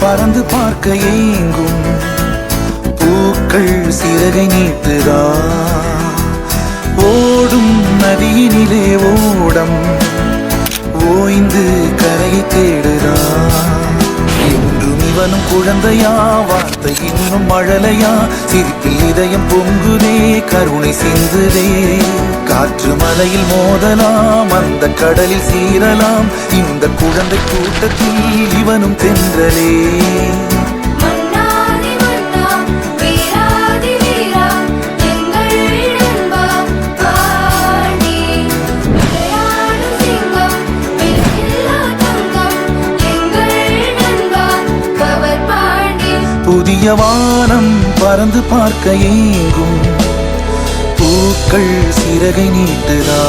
பறந்து பார்க்க ஏங்கும் பூக்கள் சிறகை நீட்டுதா ஓடும் நதியினிலே ஓடம் ஓய்ந்து கரையை தேடுதா என்றும் இவனும் குழந்தையா வார்த்தை இன்னும் மழலையா சிரிப்பில் இதயம் பொங்குதே கருணை சிந்துதே காற்று மலையில் மோதலாம் அந்த கடலில் சீரலாம் இந்த குழந்தை கூட்டத்தில் இவனும் தென்றலே புதிய வானம் பறந்து பார்க்க ஏங்கும் பூக்கள் சிறகை நீட்டுதா